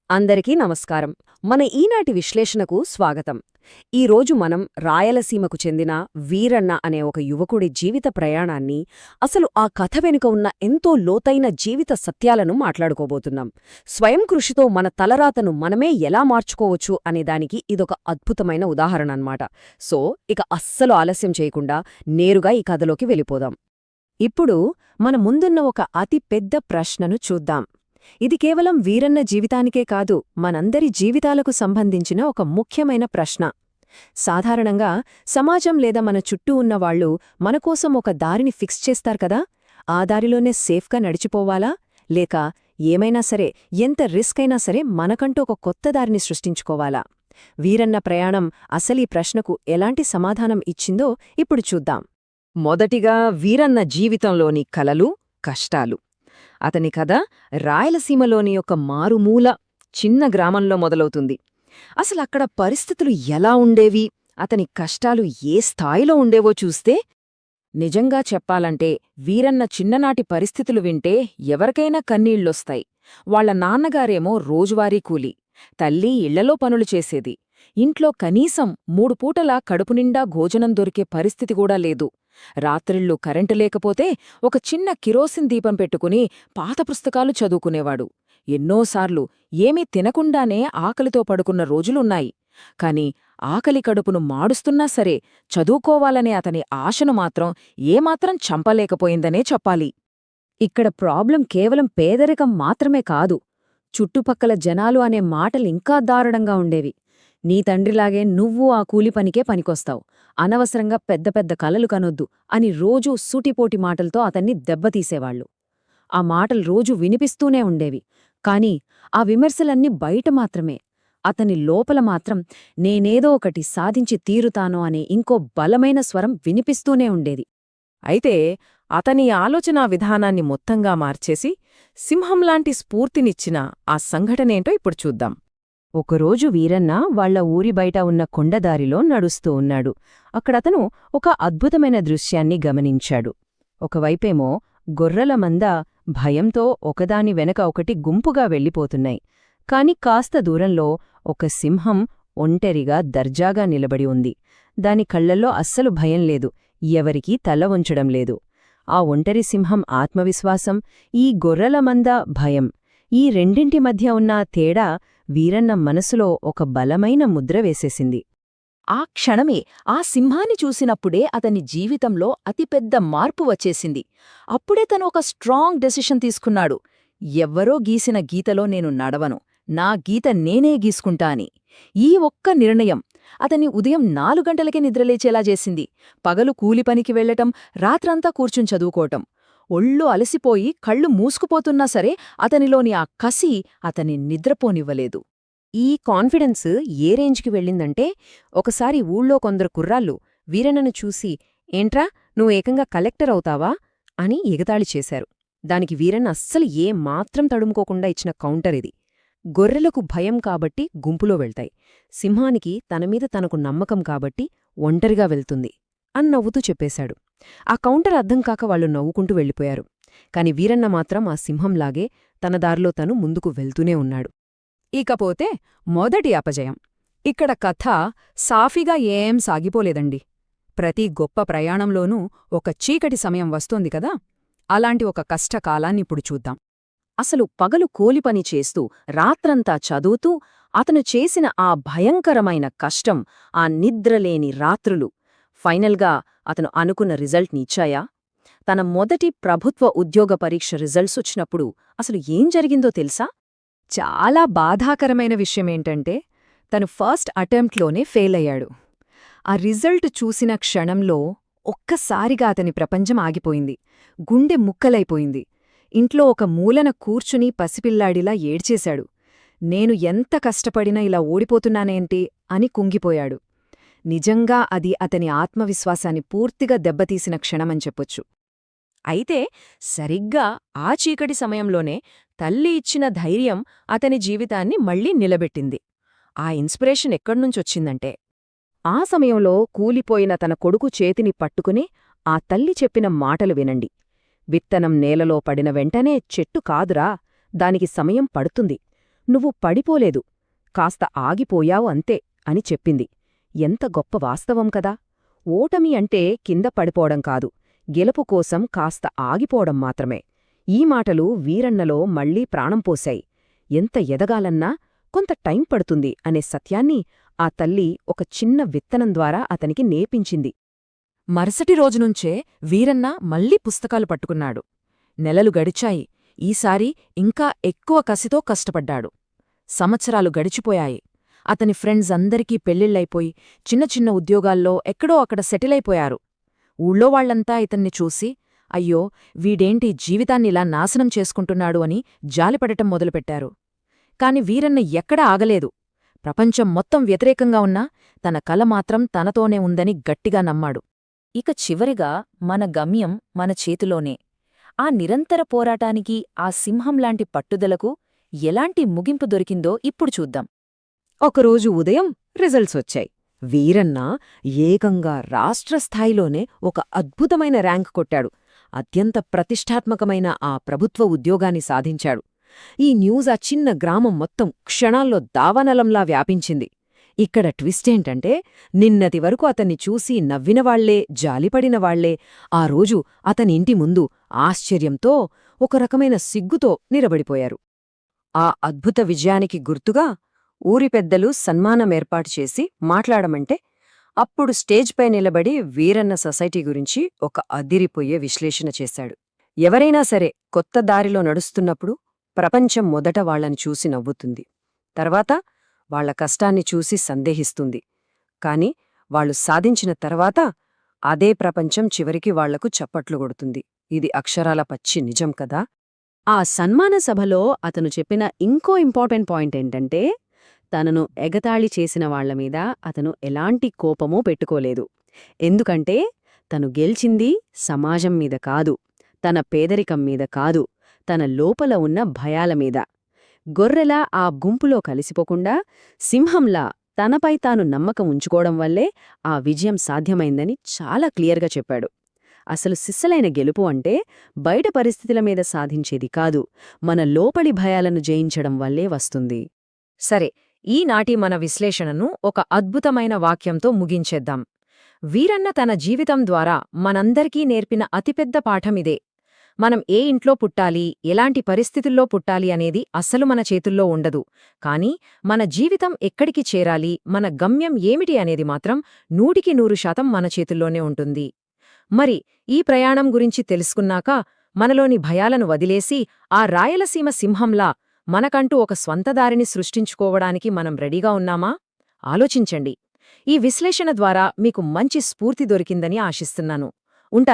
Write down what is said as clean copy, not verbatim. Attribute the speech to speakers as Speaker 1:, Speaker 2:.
Speaker 1: అందరికీ నమస్కారం. మన ఈనాటి విశ్లేషణకు స్వాగతం. ఈరోజు మనం రాయలసీమకు చెందిన వీరన్న అనే ఒక యువకుడి జీవిత ప్రయాణాన్ని, అసలు ఆ కథ వెనుక ఉన్న ఎంతో లోతైన జీవిత సత్యాలను మాట్లాడుకోబోతున్నాం. స్వయం కృషితో మన తలరాతను మనమే ఎలా మార్చుకోవచ్చు అనేదానికి ఇదొక అద్భుతమైన ఉదాహరణ అన్నమాట. సో, ఇక అస్సలు ఆలస్యం చేయకుండా నేరుగా ఈ కథలోకి వెళ్ళిపోదాం. ఇప్పుడు మన ముందున్న ఒక అతి పెద్ద ప్రశ్నను చూద్దాం. ఇది కేవలం వీరన్న జీవితానికే కాదు, మనందరి జీవితాలకు సంబంధించిన ఒక ముఖ్యమైన ప్రశ్న. సాధారణంగా సమాజం లేదా మన చుట్టూ ఉన్నవాళ్లు మనకోసం ఒక దారిని ఫిక్స్ చేస్తారు కదా, ఆ దారిలోనే సేఫ్గా నడిచిపోవాలా, లేక ఏమైనా సరే, ఎంత రిస్క్ అయినా సరే మనకంటూ ఒక కొత్త దారిని సృష్టించుకోవాలా? వీరన్న ప్రయాణం అసలీ ప్రశ్నకు ఎలాంటి సమాధానం ఇచ్చిందో ఇప్పుడు చూద్దాం. మొదటిగా వీరన్న జీవితంలోని కలలు, కష్టాలు. అతని కథ రాయలసీమలోని ఒక మారుమూల చిన్న గ్రామంలో మొదలవుతుంది. అసలక్కడ పరిస్థితులు ఎలా ఉండేవి, అతని కష్టాలు ఏ స్థాయిలో ఉండేవో చూస్తే, నిజంగా చెప్పాలంటే వీరన్న చిన్ననాటి పరిస్థితులు వింటే ఎవరికైనా కన్నీళ్లొస్తాయి. వాళ్ల నాన్నగారేమో రోజువారీ కూలి, తల్లి ఇళ్లలో పనులు చేసేది. ఇంట్లో కనీసం 3 పూటలా కడుపునిండా భోజనం దొరికే పరిస్థితి కూడా లేదు. రాత్రిళ్ళు కరెంటు లేకపోతే ఒక చిన్న కిరోసిన్ దీపం పెట్టుకుని పాత పుస్తకాలు చదువుకునేవాడు. ఎన్నోసార్లు ఏమీ తినకుండానే ఆకలితో పడుకున్న రోజులున్నాయి. కాని ఆకలి కడుపును మాడుస్తున్నా సరే చదువుకోవాలనే అతని ఆశను మాత్రం ఏమాత్రం చంపలేకపోయిందనే చెప్పాలి. ఇక్కడ ప్రాబ్లం కేవలం పేదరికం మాత్రమే కాదు, చుట్టుపక్కల జనాలు అనే మాటలింకా దారుణంగా ఉండేవి. నీ తండ్రిలాగే నువ్వు ఆ కూలిపనికే పనికొస్తావు, అనవసరంగా పెద్ద పెద్ద కలలు కనొద్దు అని రోజూ సూటిపోటి మాటలతో అతన్ని దెబ్బతీసేవాళ్లు. ఆ మాటలు రోజూ వినిపిస్తూనే ఉండేవి. కాని ఆ విమర్శలన్నీ బయట మాత్రమే. అతని లోపల మాత్రం నేనేదో ఒకటి సాధించి తీరుతానో అనే ఇంకో బలమైన స్వరం వినిపిస్తూనే ఉండేది. అయితే అతని ఆలోచనా విధానాన్ని మొత్తంగా మార్చేసి సింహంలాంటి స్ఫూర్తినిచ్చిన ఆ సంఘటనేంటో ఇప్పుడు చూద్దాం. ఒకరోజు వీరన్న వాళ్ల ఊరి బయట ఉన్న కొండదారిలో నడుస్తూ ఉన్నాడు. అక్కడతను ఒక అద్భుతమైన దృశ్యాన్ని గమనించాడు. ఒకవైపేమో గొర్రెల మంద భయంతో ఒకదాని వెనక ఒకటి గుంపుగా వెళ్ళిపోతున్నాయి. కాని కాస్త దూరంలో ఒక సింహం ఒంటరిగా దర్జాగా నిలబడి ఉంది. దాని కళ్లల్లో అస్సలు భయం లేదు, ఎవరికీ తల వంచడం లేదు. ఆ ఒంటరి సింహం ఆత్మవిశ్వాసం, ఈ గొర్రెల మంద భయం, ఈ రెండింటి మధ్య ఉన్న తేడా వీరన్న మనసులో ఒక బలమైన ముద్ర వేసేసింది. ఆ క్షణమే, ఆ సింహాన్ని చూసినప్పుడే అతని జీవితంలో అతిపెద్ద మార్పు వచ్చేసింది. అప్పుడే తను ఒక స్ట్రాంగ్ డెసిషన్ తీసుకున్నాడు. ఎవ్వరో గీసిన గీతలో నేను నడవను, నా గీత నేనే గీసుకుంటా అని. ఈ ఒక్క నిర్ణయం అతని ఉదయం 4 గంటలకే నిద్రలేచేలా చేసింది. పగలు కూలిపనికి వెళ్లటం, రాత్రంతా కూర్చుని చదువుకోవటం. ఒళ్ళు అలసిపోయి కళ్ళు మూసుకుపోతున్నా సరే అతనిలోని ఆ కసి అతని నిద్రపోనివ్వలేదు. ఈ కాన్ఫిడెన్స్ ఏ రేంజ్కి వెళ్ళిందంటే, ఒకసారి ఊళ్ళో కొందరు కుర్రాళ్ళు వీరన్నను చూసి, ఏంట్రా నువ్వు ఏకంగా కలెక్టర్ అవుతావా అని ఎగతాళి చేశారు. దానికి వీరన్న అస్సలు ఏ మాత్రం తడుముకోకుండా ఇచ్చిన కౌంటర్ ఇది. గొర్రెలకు భయం కాబట్టి గుంపులో వెళ్తాయి, సింహానికి తనమీద తనకు నమ్మకం కాబట్టి ఒంటరిగా వెళ్తుంది అని నవ్వుతూ చెప్పేశాడు. ఆ కౌంటర్ అర్థం కాక వాళ్లు నవ్వుకుంటూ వెళ్ళిపోయారు. కాని వీరన్న మాత్రం ఆ సింహంలాగే తన దారిలో తను ముందుకు వెళ్తూనే ఉన్నాడు. ఇకపోతే మొదటి అపజయం. ఇక్కడ కథ సాఫీగా ఏం సాగిపోలేదండి. ప్రతి గొప్ప ప్రయాణంలోనూ ఒక చీకటి సమయం వస్తోంది కదా, అలాంటి ఒక కష్టకాలాన్నిప్పుడు చూద్దాం. అసలు పగలు కూలిపని చేస్తూ రాత్రంతా చదువుతూ అతను చేసిన ఆ భయంకరమైన కష్టం, ఆ నిద్రలేని రాత్రులు ఫైనల్గా అతను అనుకున్న రిజల్ట్ని ఇచ్చాయా? తన మొదటి ప్రభుత్వ ఉద్యోగ పరీక్ష రిజల్ట్స్ వచ్చినప్పుడు అసలు ఏం జరిగిందో తెలుసా? చాలా బాధాకరమైన విషయమేంటంటే, తను ఫస్ట్ అటెంప్ట్లోనే ఫెయిల్ అయ్యాడు. ఆ రిజల్ట్ చూసిన క్షణంలో ఒక్కసారిగా అతని ప్రపంచం ఆగిపోయింది. గుండె ముక్కలైపోయింది. ఇంట్లో ఒక మూలన కూర్చుని పసిపిల్లాడిలా ఏడ్చేశాడు. నేను ఎంత కష్టపడినా ఇలా ఓడిపోతున్నానేంటి అని కుంగిపోయాడు. నిజంగా అది అతని ఆత్మవిశ్వాసాన్ని పూర్తిగా దెబ్బతీసిన క్షణమని చెప్పొచ్చు. అయితే సరిగ్గా ఆ చీకటి సమయంలోనే తల్లి ఇచ్చిన ధైర్యం అతని జీవితాన్ని మళ్లీ నిలబెట్టింది. ఆ ఇన్స్పిరేషన్ ఎక్కడ్నుంచొచ్చిందంటే, ఆ సమయంలో కూలిపోయిన తన కొడుకు చేతిని పట్టుకుని ఆ తల్లి చెప్పిన మాటలు వినండి. విత్తనం నేలలో పడిన వెంటనే చెట్టు కాదురా, దానికి సమయం పడుతుంది. నువ్వు పడిపోలేదు, కాస్త ఆగిపోయావు అంతే అని చెప్పింది. ఎంత గొప్ప వాస్తవం కదా! ఓటమి అంటే కింద పడిపోవడం కాదు, గెలుపు కోసం కాస్త ఆగిపోవడం మాత్రమే. ఈ మాటలు వీరన్నలో మళ్లీ ప్రాణం పోశాయి. ఎంత ఎదగాలన్నా కొంత టైం పడుతుంది అనే సత్యాన్ని ఆ తల్లి ఒక చిన్న విత్తనం ద్వారా అతనికి నేర్పించింది.
Speaker 2: మరుసటి రోజునుంచే వీరన్న మళ్లీ పుస్తకాలు పట్టుకున్నాడు. నెలలు గడిచాయి. ఈసారి ఇంకా ఎక్కువ కసితో కష్టపడ్డాడు. సంవత్సరాలు గడిచిపోయాయి. అతని ఫ్రెండ్స్ అందరికీ పెళ్ళిళ్ళైపోయి చిన్న చిన్న ఉద్యోగాల్లో ఎక్కడో అక్కడ సెటిలైపోయారు. ఊళ్ళో వాళ్లంతా ఇతన్ని చూసి, అయ్యో, వీడేంటి జీవితాన్నిలా నాశనం చేసుకుంటున్నాడు అని జాలిపడటం మొదలుపెట్టారు. కాని వీరన్న ఎక్కడా ఆగలేదు. ప్రపంచం మొత్తం వ్యతిరేకంగా ఉన్నా తన కల మాత్రం తనతోనే ఉందని గట్టిగా నమ్మాడు.
Speaker 3: ఇక చివరిగా మన గమ్యం మన చేతిలోనే. ఆ నిరంతర పోరాటానికి, ఆ సింహంలాంటి పట్టుదలకు ఎలాంటి ముగింపు దొరికిందో ఇప్పుడు చూద్దాం.
Speaker 1: ఒకరోజు ఉదయం రిజల్ట్స్ వచ్చాయి. వీరన్న ఏకంగా రాష్ట్రస్థాయిలోనే ఒక అద్భుతమైన ర్యాంక్ కొట్టాడు. అత్యంత ప్రతిష్టాత్మకమైన ఆ ప్రభుత్వ ఉద్యోగాన్ని సాధించాడు. ఈ న్యూస్ ఆ చిన్న గ్రామం మొత్తం క్షణాల్లో దావానలంలా వ్యాపించింది. ఇక్కడ ట్విస్టేంటంటే, నిన్నటి వరకు అతన్ని చూసి నవ్వినవాళ్లే, జాలిపడినవాళ్లే ఆ రోజు అతని ఇంటి ముందు ఆశ్చర్యంతో, ఒక రకమైన సిగ్గుతో నిలబడిపోయారు. ఆ అద్భుత విజయానికి గుర్తుగా ఊరి పెద్దలు సన్మానమేర్పాటు చేసి మాట్లాడమంటే, అప్పుడు స్టేజ్పై నిలబడి వీరన్న సొసైటీ గురించి ఒక అదిరిపోయే విశ్లేషణ చేశాడు. ఎవరైనా సరే కొత్త దారిలో నడుస్తున్నప్పుడు ప్రపంచం మొదట వాళ్లని చూసి నవ్వుతుంది, తర్వాత వాళ్ల కష్టాన్ని చూసి సందేహిస్తుంది. కాని వాళ్లు సాధించిన తర్వాత అదే ప్రపంచం చివరికి వాళ్లకు చప్పట్లు కొడుతుంది. ఇది అక్షరాల పచ్చి నిజం కదా! ఆ సన్మాన సభలో అతను చెప్పిన ఇంకో ఇంపార్టెంట్ పాయింట్ ఏంటంటే, తనను ఎగతాళి చేసిన వాళ్లమీద అతను ఎలాంటి కోపమూ పెట్టుకోలేదు. ఎందుకంటే తను గెలిచింది సమాజం మీద కాదు, తన పేదరికం మీద కాదు, తన లోపల ఉన్న భయాలమీద. గొర్రెలా ఆ గుంపులో కలిసిపోకుండా సింహంలా తనపై తాను నమ్మకం ఉంచుకోవడం వల్లే ఆ విజయం సాధ్యమైందని చాలా క్లియర్గా చెప్పాడు. అసలు సిస్సలైన గెలుపు అంటే బయట పరిస్థితుల మీద సాధించేది కాదు, మన లోపలి భయాలను జయించడం వల్లే వస్తుంది.
Speaker 2: సరే, ఈనాటి మన విశ్లేషణను ఒక అద్భుతమైన వాక్యంతో ముగించేద్దాం. వీరన్న తన జీవితం ద్వారా మనందరికీ నేర్పిన అతిపెద్ద పాఠమిదే. మనం ఏ ఇంట్లో పుట్టాలి, ఎలాంటి పరిస్థితుల్లో పుట్టాలి అనేది అస్సలు మన చేతుల్లో ఉండదు. కానీ మన జీవితం ఎక్కడికి చేరాలి, మన గమ్యం ఏమిటి అనేది మాత్రం 100% మన చేతుల్లోనే ఉంటుంది. మరి ఈ ప్రయాణం గురించి తెలుసుకున్నాక మనలోని భయాలను వదిలేసి ఆ రాయలసీమ సింహంలా మనకంటూ ఒక స్వంత దారిని సృష్టించుకోవడానికి మనం రెడీగా ఉన్నామా? ఆలోచించండి. ఈ విశ్లేషణ ద్వారా మీకు మంచి స్ఫూర్తి దొరికిందని ఆశిస్తున్నాను. ఉంటా.